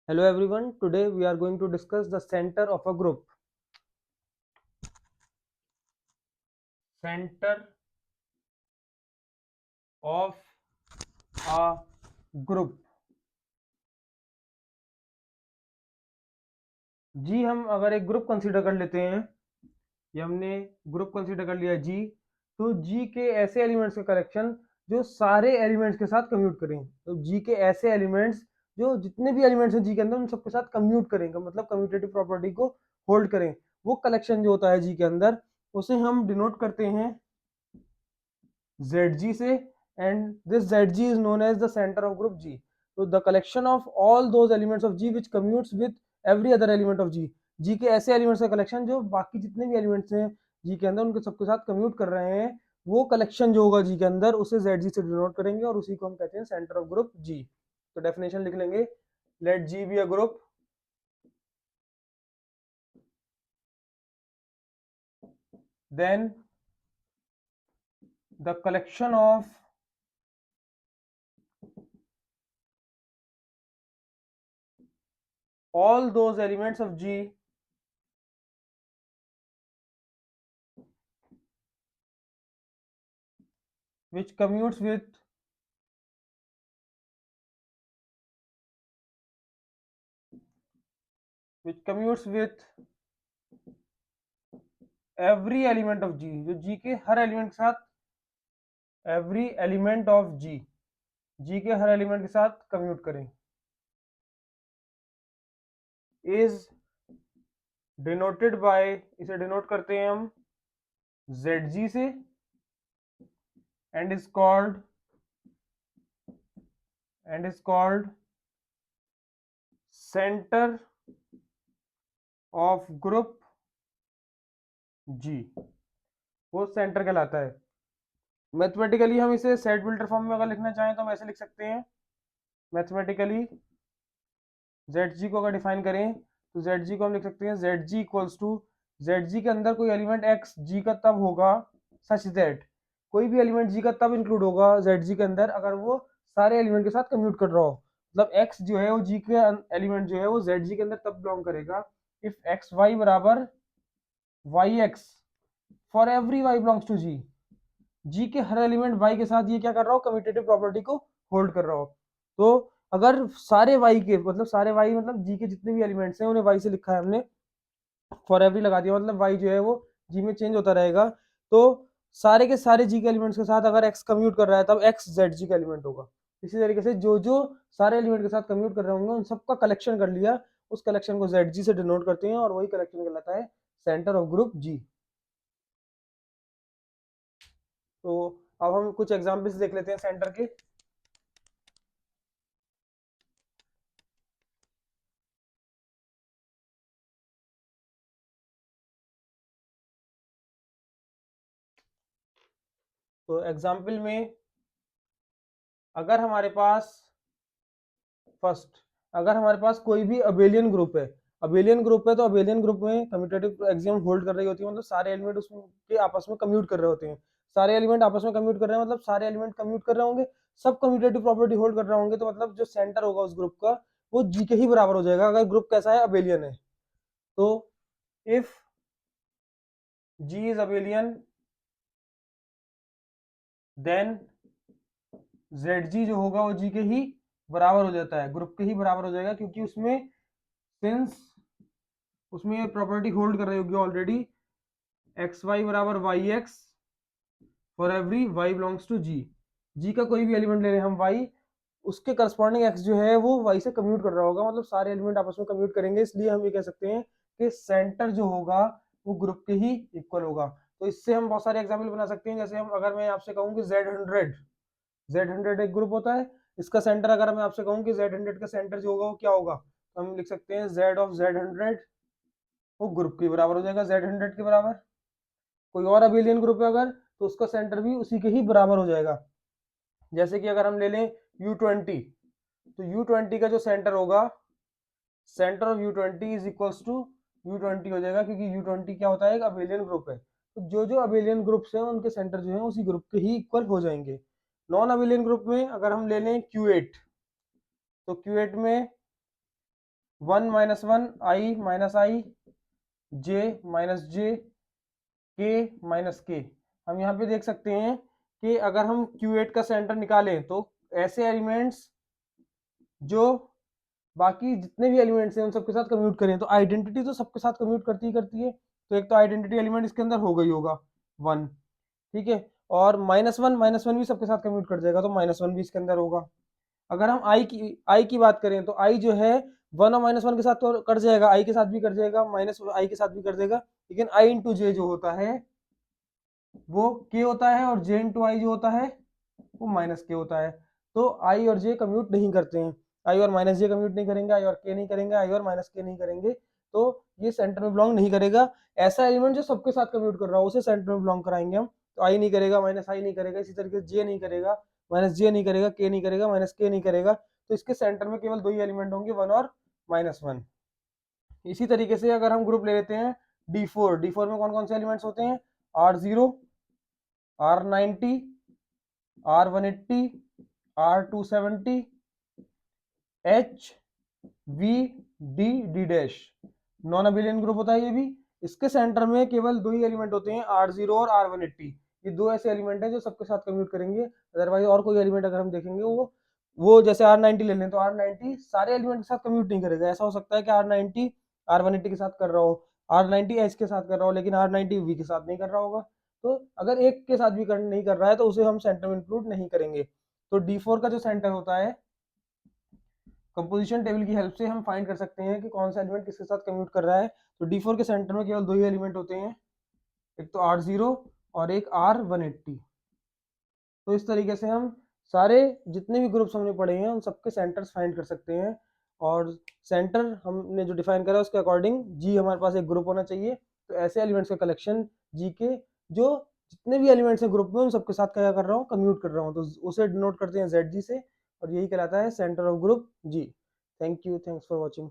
Hello everyone, today we are going to discuss the center of a group. Center of a group. जी हम अगर एक group consider कर लेते हैं, ये हमने ग्रुप कंसीडर कर लिया जी, तो जी के ऐसे एलिमेंट्स का कलेक्शन जो सारे एलिमेंट्स के साथ कम्यूट करें। तो जी के ऐसे एलिमेंट्स जो जितने भी एलिमेंट्स हैं जी के अंदर उन सबके साथ कम्यूट करेंगे, मतलब कम्यूटेटिव प्रॉपर्टी को होल्ड करें। वो कलेक्शन जो होता है जी के अंदर उसे हम डिनोट करते हैं zg से, and this zg is known as the center of group g. So the collection of all those elements of g which commutes with every other element of g. g के ऐसे elements का collection जो बाकी जितने भी elements हैं जी के अंदर उनके सबके साथ कम्यूट कर रहे हैं, वो कलेक्शन जो होगा जी के अंदर उसे zg से डिनोट करेंगे और उसी को हम कहते हैं सेंटर ऑफ ग्रुप g. तो डेफिनेशन लिख लेंगे, let g be a group, then the collection of all those elements of G which commutes with every element of G, जो G के हर एलिमेंट के साथ, every element of G, G के हर एलिमेंट के साथ कम्यूट करें, is denoted by, इसे डिनोट करते हैं हम Zg से, and is called center of group G. वो सेंटर कहलाता है। मैथमेटिकली हम इसे सेट बिल्डर फॉर्म में अगर लिखना चाहें तो हम ऐसे लिख सकते हैं, मैथमेटिकली Zg को अगर डिफाइन करें तो Zg को हम लिख सकते हैं Zg इक्वल्स टू, Zg के अंदर कोई एलिमेंट x g का तब होगा सच दैट, कोई भी एलिमेंट g का तब इंक्लूड होगा Zg के अंदर अगर वो सारे एलिमेंट के साथ कम्यूट कर रहा हो। मतलब x जो है वो g के एलिमेंट जो है वो Zg के अंदर तब बिलोंग करेगा इफ एक्स वाई बराबर Y x for every y belongs to g, G के हर एलिमेंट y के साथ ये क्या कर रहा हो, कम्यूटेटिव प्रॉपर्टी को होल्ड कर रहा हो। तो अगर सारे y के, मतलब सारे y मतलब जी के जितने भी एलिमेंट्स हैं उन्हें y से लिखा है हमने, फॉर एवरी लगा दिया, मतलब y जो है वो जी में चेंज होता रहेगा। तो सारे के सारे जी के एलिमेंट्स के साथ अगर x कम्यूट कर रहा है तब x z का एलिमेंट होगा। इसी तरीके से जो जो सारे एलिमेंट के साथ कम्यूट कर रहे होंगे उन सबका कलेक्शन कर लिया, उस कलेक्शन को zg से डिनोट करते हैं और वही कलेक्शन कहलाता है सेंटर ऑफ ग्रुप जी। तो अब हम कुछ एग्जाम्पल्स देख लेते हैं सेंटर के। तो एग्जाम्पल में अगर हमारे पास फर्स्ट, अगर हमारे पास कोई भी अबेलियन ग्रुप है, अबेलियन ग्रुप है तो अबेलियन ग्रुप में कम्यूटेटिव एक्सियम होल्ड कर रही होती है, मतलब सारे एलिमेंट उसके आपस में कम्यूट कर रहे होते हैं। सारे एलिमेंट आपस में कम्यूट कर रहे हैं, मतलब सारे एलिमेंट कम्यूट कर रहे होंगे, सब कम्यूटेटिव प्रॉपर्टी होल्ड कर रहे होंगे, तो मतलब जो सेंटर होगा उस ग्रुप का वो जी के ही बराबर हो जाएगा अगर ग्रुप कैसा है, अबेलियन है। तो if G is abelian then Z जो होगा वो जी के ही बराबर हो जाता है, ग्रुप के ही बराबर हो जाएगा, क्योंकि उसमें सिंस उसमें ये प्रॉपर्टी होल्ड कर रही होगी ऑलरेडी, एक्स वाई बराबर Y x for every y belongs to G. G का कोई भी एलिमेंट ले रहे हैं हम वाई, उसके करस्पॉन्डिंग एक्स जो है वो वाई से कम्यूट कर रहा होगा, मतलब सारे एलिमेंट आपस में कम्यूट करेंगे, इसलिए हम ये कह सकते हैं कि सेंटर जो होगा वो ग्रुप के ही इक्वल होगा। तो इससे हम बहुत सारे एग्जाम्पल बना सकते हैं, जैसे हम अगर मैं आपसे कहूँ कि Z100 एक ग्रुप होता है, इसका सेंटर अगर मैं आपसे कहूँ कि Z100 का सेंटर जो होगा वो क्या होगा, तो हम लिख सकते हैं Z ऑफ Z100 वो ग्रुप के बराबर हो जाएगा, Z100 के बराबर। कोई और अबेलियन ग्रुप है अगर, तो उसका सेंटर भी उसी के ही बराबर हो जाएगा। जैसे कि अगर हम ले लें U20, तो U20 का जो सेंटर होगा, centre of U20 is equals to U20 हो जाएगा, क्योंकि U20 क्या होता है, एक अबेलियन ग्रुप है। तो जो जो अबेलियन ग्रुप्स हैं उनके सेंटर जो है उसी ग्रुप के ही इक्वल हो जाएंगे। नॉन अबेलियन ग्रुप में अगर हम ले लें Q8, तो Q8 में 1 माइनस 1 आई माइनस आई जे माइनस जे के माइनस के। हम यहाँ पे देख सकते हैं कि अगर हम Q8 का सेंटर निकालें तो ऐसे एलिमेंट्स जो बाकी जितने भी एलिमेंट्स हैं उन सबके साथ कम्यूट करें, तो आइडेंटिटी तो सबके साथ कम्यूट करती ही करती है। तो एक तो आइडेंटिटी एलिमेंट इसके अंदर हो गई होगा 1, ठीक है, और माइनस वन भी सबके साथ कम्यूट कर जाएगा, तो -1 भी इसके अंदर होगा। अगर हम आई की बात करें तो आई जो है 1 और -1 के साथ तो कर जाएगा, आई के साथ भी कर जाएगा, माइनस आई के साथ भी कर देगा, लेकिन आई इंटू जे जो होता है वो के होता है, और जे इंटू आई जो होता है वो माइनस के होता है। तो आई और जे कम्यूट नहीं करते हैं, आई और माइनस जे कम्यूट नहीं करेंगे, आई और के नहीं करेंगे, आई और माइनस के नहीं करेंगे, तो ये सेंटर में बिलोंग नहीं करेगा। ऐसा एलिमेंट जो सबके साथ कम्यूट कर रहा हो उसे सेंटर में बिलोंग कराएंगे हम। तो आई नहीं करेगा, माइनस आई नहीं करेगा, इसी तरीके से जे नहीं करेगा, माइनस जे नहीं करेगा, के नहीं करेगा, माइनस के नहीं करेगा। तो इसके सेंटर में केवल दो ही एलिमेंट होंगे, 1 और -1। इसी तरीके से अगर हम ग्रुप ले लेते हैं D4 में कौन कौन से एलिमेंट्स होते हैं, R0, R90, R180, R270, H V D D dash. Non abelian group होता है ये भी। इसके सेंटर में केवल दो ही एलिमेंट होते हैं, R0 और R180। ये दो ऐसे एलिमेंट हैं जो सबके साथ कम्यूट करेंगे, अदरवाइज और कोई एलिमेंट अगर हम देखेंगे वो जैसे R90 ले लें तो R90 सारे एलिमेंट के साथ कम्यूट नहीं करेगा। ऐसा हो सकता है कि R90 R180 के साथ कर रहा हो, R90 H के साथ कर रहा हो, लेकिन R90 V के साथ नहीं कर रहा होगा। तो अगर एक के साथ भी नहीं कर रहा है तो उसे हम सेंटर में इंक्लूड नहीं करेंगे। तो D4 का जो सेंटर होता है, कंपोजिशन टेबल की हेल्प से हम फाइंड कर सकते हैं कि कौन सा एलिमेंट किसके साथ कम्यूट कर रहा है। तो D4 के सेंटर में केवल दो ही एलिमेंट होते हैं, एक तो R0 और एक R180। तो इस तरीके से हम सारे जितने भी ग्रुप्स हमने पढ़े हैं उन सबके सेंटर्स फाइंड कर सकते हैं। और सेंटर हमने जो डिफाइन करा उसके अकॉर्डिंग जी हमारे पास एक ग्रुप होना चाहिए। तो ऐसे एलिमेंट्स का कलेक्शन जी के जो जितने भी एलिमेंट्स हैं ग्रुप में उन सबके साथ क्या कर रहा हूँ, कम्यूट कर रहा हूँ, तो उसे डिनोट करते हैं ZG से, और यही कहलाता है centre of group G. Thank you, thanks for watching.